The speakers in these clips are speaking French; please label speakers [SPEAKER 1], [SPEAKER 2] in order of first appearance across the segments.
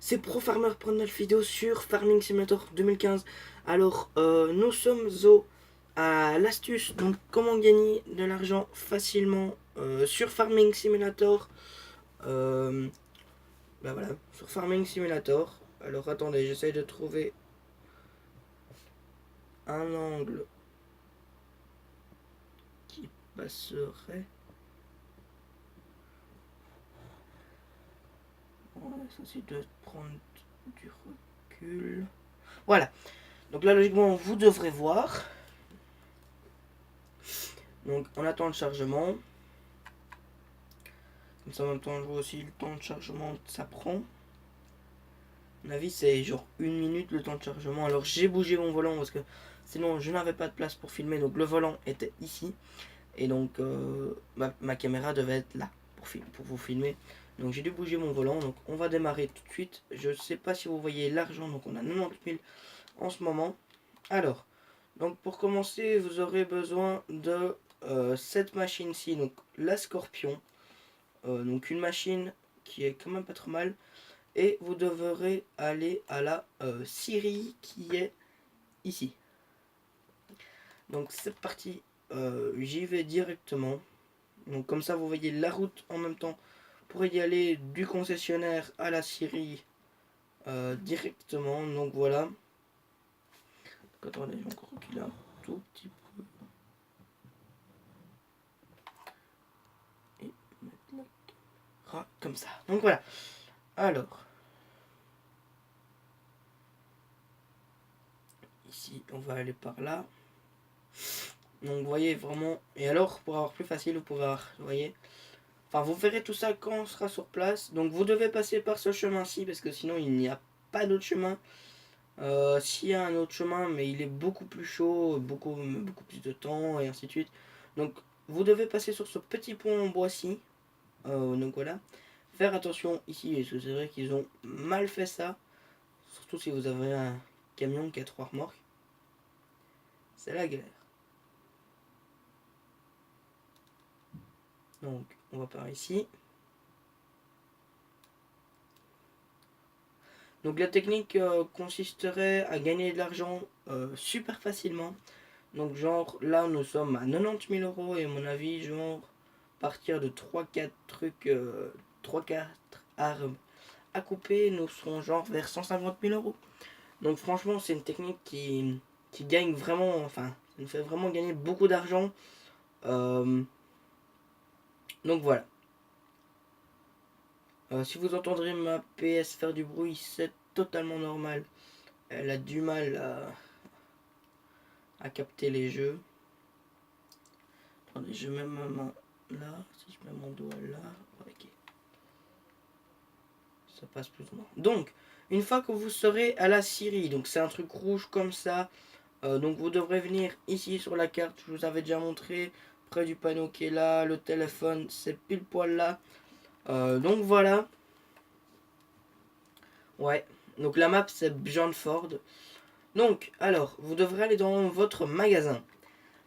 [SPEAKER 1] c'est ProFarmer pour une nouvelle vidéo sur Farming Simulator 2015. Alors, nous sommes à l'astuce, donc comment gagner de l'argent facilement sur Farming Simulator. Euh, voilà, sur Farming Simulator. Alors attendez, j'essaie de trouver un angle qui passerait. Ouais, ça c'est de prendre du recul. Voilà. Donc là, logiquement, vous devrez voir. Donc, on attend le chargement. Comme ça, en même temps, je vois aussi le temps de chargement que ça prend. À mon avis, c'est genre 1 minute le temps de chargement. Alors, j'ai bougé mon volant parce que sinon, je n'avais pas de place pour filmer. Donc, le volant était ici. Et donc, ma caméra devait être là pour vous filmer. Donc, j'ai dû bouger mon volant. Donc, on va démarrer tout de suite. Je ne sais pas si vous voyez l'argent. Donc, on a 90 000 en ce moment. Alors, donc pour commencer, vous aurez besoin de cette machine-ci, donc la Scorpion. Donc une machine qui est quand même pas trop mal. Et vous devrez aller à la scierie qui est ici. Donc c'est parti, j'y vais directement. Donc comme ça vous voyez la route en même temps pour y aller du concessionnaire à la scierie directement. Donc voilà. Donc, attendez, je vais encore reculer un tout petit peu. Et mettre la caméra comme ça. Donc voilà. Alors, ici, on va aller par là. Donc, vous voyez vraiment. Et alors, pour avoir plus facile, vous pouvez avoir, vous voyez. Enfin, vous verrez tout ça quand on sera sur place. Donc, vous devez passer par ce chemin-ci parce que sinon, il n'y a pas d'autre chemin. S'il y a un autre chemin, mais il est beaucoup plus chaud, beaucoup plus de temps et ainsi de suite. Donc, vous devez passer sur ce petit pont en bois-ci. Donc voilà. Faire attention ici, parce que c'est vrai qu'ils ont mal fait ça. Surtout si vous avez un camion qui a 3 remorques. C'est la galère. Donc, on va par ici. Donc, la technique consisterait à gagner de l'argent super facilement. Donc, genre, là, nous sommes à 90 000 euros. Et à mon avis, genre, partir de 3-4 trucs, 3-4 arbres à couper, nous serons genre vers 150 000 euros. Donc, franchement, c'est une technique qui gagne vraiment, enfin, ça nous fait vraiment gagner beaucoup d'argent. Donc, voilà. Si vous entendrez ma PS faire du bruit, c'est totalement normal. Elle a du mal à capter les jeux. Attendez, je mets ma main là. Si je mets mon doigt là, ok. Ça passe plus ou moins. Donc, une fois que vous serez à la scierie, donc c'est un truc rouge comme ça. Donc vous devrez venir ici sur la carte, je vous avais déjà montré, près du panneau qui est là, le téléphone c'est pile poil là. Donc voilà. Ouais, donc la map c'est John Ford. Donc, alors, vous devrez aller dans votre magasin.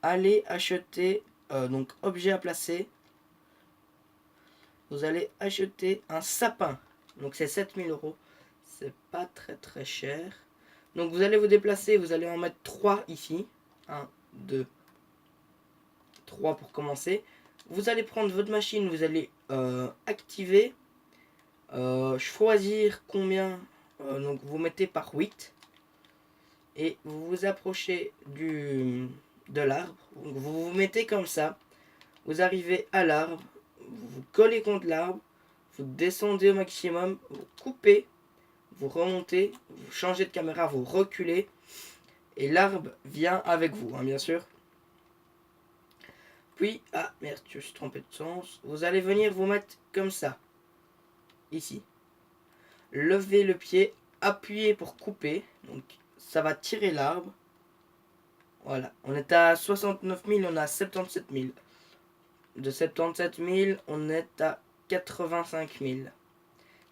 [SPEAKER 1] Allez acheter, donc objet à placer. Vous allez acheter un sapin. Donc c'est 7000 euros. C'est pas très très cher. Donc vous allez vous déplacer, vous allez en mettre 3 ici. 1, 2, 3 pour commencer. Vous allez prendre votre machine, vous allez activer, choisir combien. Donc vous mettez par 8. Et vous vous approchez de l'arbre. Vous vous mettez comme ça. Vous arrivez à l'arbre. Vous vous collez contre l'arbre. Vous descendez au maximum. Vous coupez. Vous remontez. Vous changez de caméra. Vous reculez. Et l'arbre vient avec vous, hein, bien sûr. Puis, ah merde, je me suis trompé de sens. Vous allez venir vous mettre comme ça. Ici. Levez le pied. Appuyez pour couper. Donc ça va tirer l'arbre. Voilà, on est à 69 000, on est à 77 000. De 77 000, on est à 85 000.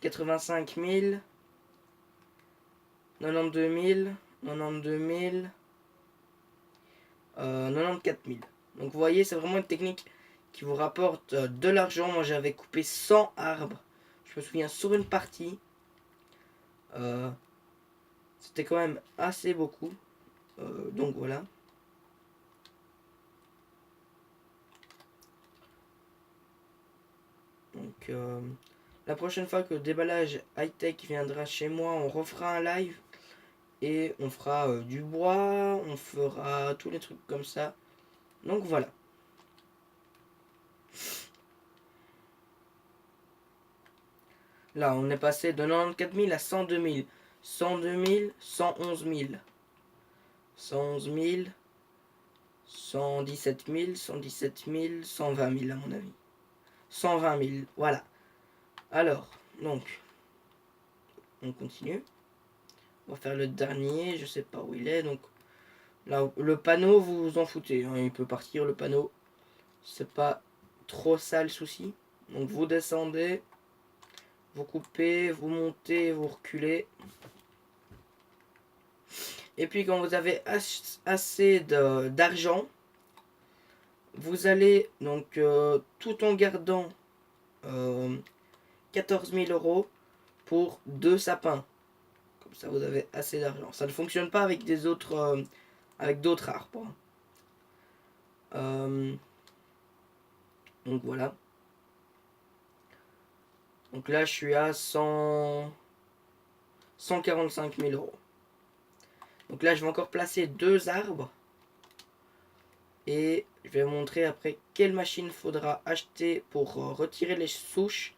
[SPEAKER 1] 85 000, 92 000, 92 000, 94 000. Donc vous voyez, c'est vraiment une technique qui vous rapporte de l'argent. Moi j'avais coupé 100 arbres, je me souviens, sur une partie. C'était quand même assez beaucoup. Donc voilà. Donc la prochaine fois que le déballage high-tech viendra chez moi, on refera un live. Et on fera du bois, on fera tous les trucs comme ça. Donc voilà. Là, on est passé de 94 000 à 102 000. 102 000, 111 000. 111 000, 117 000, 117 000, 120 000 à mon avis. 120 000, voilà. Alors, donc, on continue. On va faire le dernier, je sais pas où il est. Donc, là, le panneau, vous vous en foutez. Hein, il peut partir, le panneau. C'est pas trop ça le souci. Donc, vous descendez. Vous coupez, vous montez, vous reculez. Et puis quand vous avez assez d'argent, vous allez donc tout en gardant 14 000 euros pour 2 sapins. Comme ça vous avez assez d'argent. Ça ne fonctionne pas avec des autres avec d'autres arbres. Donc voilà. Donc là je suis à 145 000 euros. Donc là je vais encore placer 2 arbres. Et je vais vous montrer après quelle machine faudra acheter pour retirer les souches.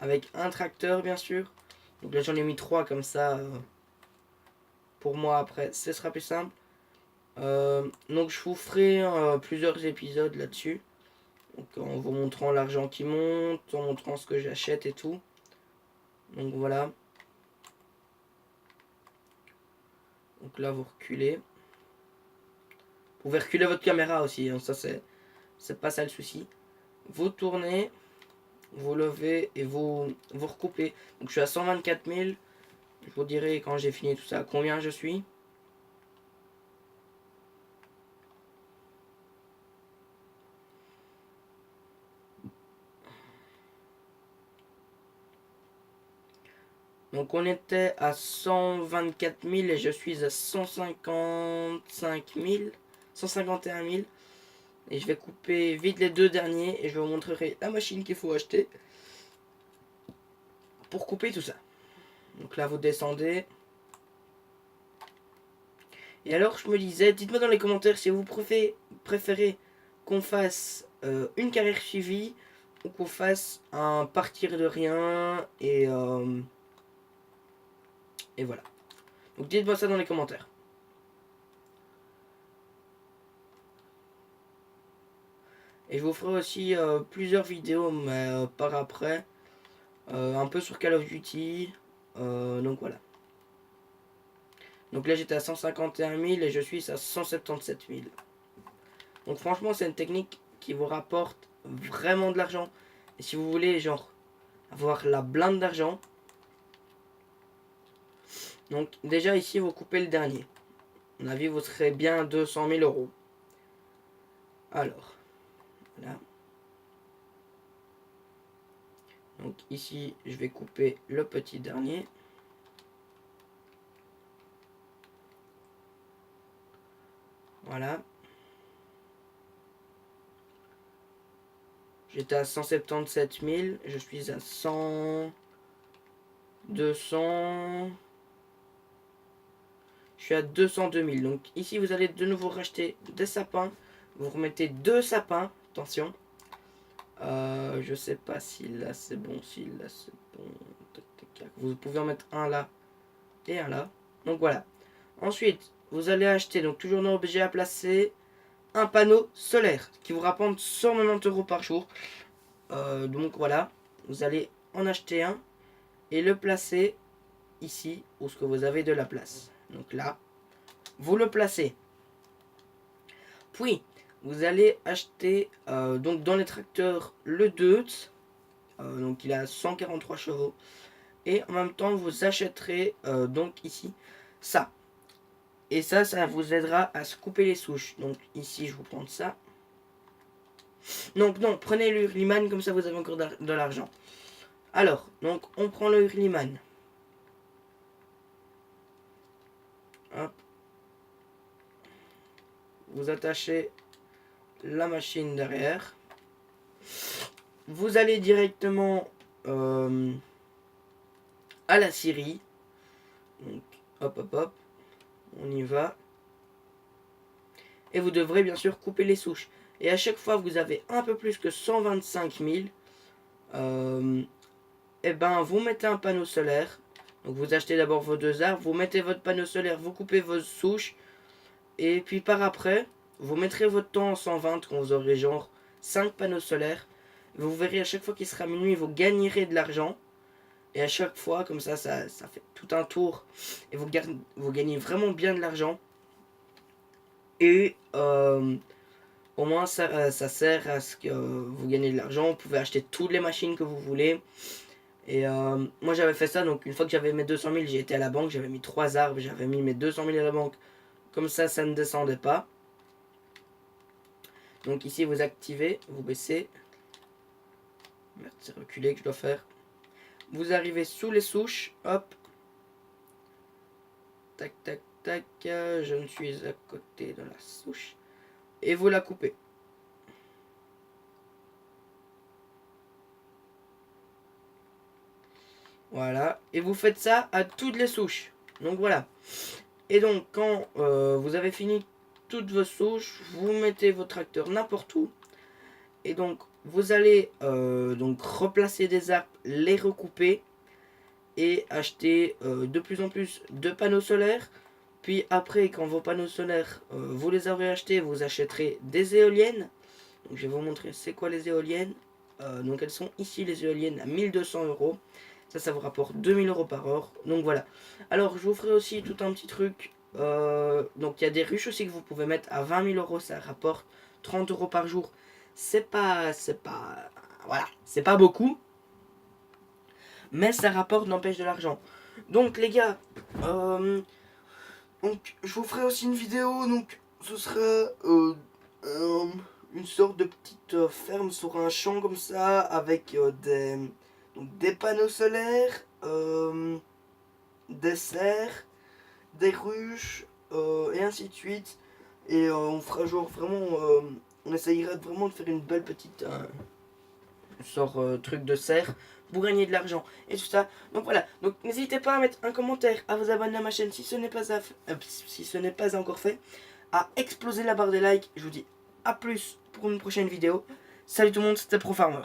[SPEAKER 1] Avec un tracteur bien sûr. Donc là j'en ai mis 3 comme ça. Pour moi après ce sera plus simple. Donc je vous ferai plusieurs épisodes là-dessus. Donc en vous montrant l'argent qui monte, en montrant ce que j'achète et tout. Donc voilà. Donc là vous reculez. Vous pouvez reculer votre caméra aussi, hein, ça c'est pas ça le souci. Vous tournez, vous levez et vous recoupez. Donc je suis à 124 000. Je vous dirai quand j'ai fini tout ça combien je suis. Donc on était à 124 000 et je suis à 155 000, 151 000. Et je vais couper vite les 2 derniers et je vous montrerai la machine qu'il faut acheter pour couper tout ça. Donc là vous descendez. Et alors je me disais, dites-moi dans les commentaires si vous préférez qu'on fasse une carrière suivie ou qu'on fasse un partir de rien et voilà. Donc dites-moi ça dans les commentaires. Et je vous ferai aussi plusieurs vidéos mais par après. Un peu sur Call of Duty. Donc voilà. Donc là j'étais à 151 000 et je suis à 177 000. Donc franchement c'est une technique qui vous rapporte vraiment de l'argent. Et si vous voulez genre avoir la blinde d'argent. Donc déjà ici vous coupez le dernier. À mon avis vous serez bien à 200 000 euros. Alors. Voilà. Donc ici je vais couper le petit dernier. Voilà. J'étais à 177 000. Je suis à 100... 200... Je suis à 202 000. Donc ici, vous allez de nouveau racheter des sapins. Vous remettez 2 sapins. Attention. Je sais pas si là c'est bon. Si là c'est bon. Vous pouvez en mettre un là et un là. Donc voilà. Ensuite, vous allez acheter, donc toujours dans l'objet à placer, un panneau solaire qui vous rapporte 190 euros par jour. Donc voilà. Vous allez en acheter un et le placer ici où ce que vous avez de la place. Donc là, vous le placez. Puis, vous allez acheter donc dans les tracteurs le Deutz. Donc il a 143 chevaux. Et en même temps, vous achèterez donc ici ça. Et ça vous aidera à se couper les souches. Donc ici, je vous prends ça. Donc non, prenez le Hurliman, comme ça vous avez encore de l'argent. Alors, donc on prend le Hurliman. vous attachez la machine derrière. Vous allez directement à la scierie. Donc hop hop hop, on y va. Et vous devrez bien sûr couper les souches. Et à chaque fois vous avez un peu plus que 125 000, et ben vous mettez un panneau solaire. Donc vous achetez d'abord vos 2 arbres, vous mettez votre panneau solaire, vous coupez vos souches. Et puis par après, vous mettrez votre temps en 120 quand vous aurez genre 5 panneaux solaires. Vous verrez à chaque fois qu'il sera minuit, vous gagnerez de l'argent. Et à chaque fois, comme ça fait tout un tour. Et vous gagnez vraiment bien de l'argent. Et au moins ça sert à ce que vous gagnez de l'argent. Vous pouvez acheter toutes les machines que vous voulez. Et moi j'avais fait ça, donc une fois que j'avais mes 200 000, j'ai été à la banque, j'avais mis 3 arbres, j'avais mis mes 200 000 à la banque. Comme ça ne descendait pas. Donc ici vous activez, vous baissez. Merde, c'est reculé que je dois faire. Vous arrivez sous les souches, hop. Tac, tac, tac, je ne suis à côté de la souche. Et vous la coupez. Voilà, et vous faites ça à toutes les souches. Donc voilà. Et donc quand vous avez fini toutes vos souches, vous mettez vos tracteurs n'importe où. Et donc vous allez donc replacer des arbres, les recouper et acheter de plus en plus de panneaux solaires. Puis après, quand vos panneaux solaires, vous les aurez achetés, vous achèterez des éoliennes. Donc je vais vous montrer c'est quoi les éoliennes. Donc elles sont ici les éoliennes à 1200 €. Ça vous rapporte 2000 € par heure. Donc voilà. Alors je vous ferai aussi tout un petit truc. Donc il y a des ruches aussi que vous pouvez mettre à 20 000 €. Ça rapporte 30 € par jour. Voilà, c'est pas beaucoup. Mais ça rapporte, n'empêche de l'argent. Donc les gars, donc je vous ferai aussi une vidéo. Donc ce sera une sorte de petite ferme sur un champ comme ça, avec des panneaux solaires, des serres, des ruches, et ainsi de suite. Et on fera genre vraiment, on essayera vraiment de faire une belle petite truc de serre pour gagner de l'argent et tout ça. Donc voilà, donc n'hésitez pas à mettre un commentaire, à vous abonner à ma chaîne si ce n'est pas encore fait, à exploser la barre des likes. Je vous dis à plus pour une prochaine vidéo. Salut tout le monde, c'était ProFarmer.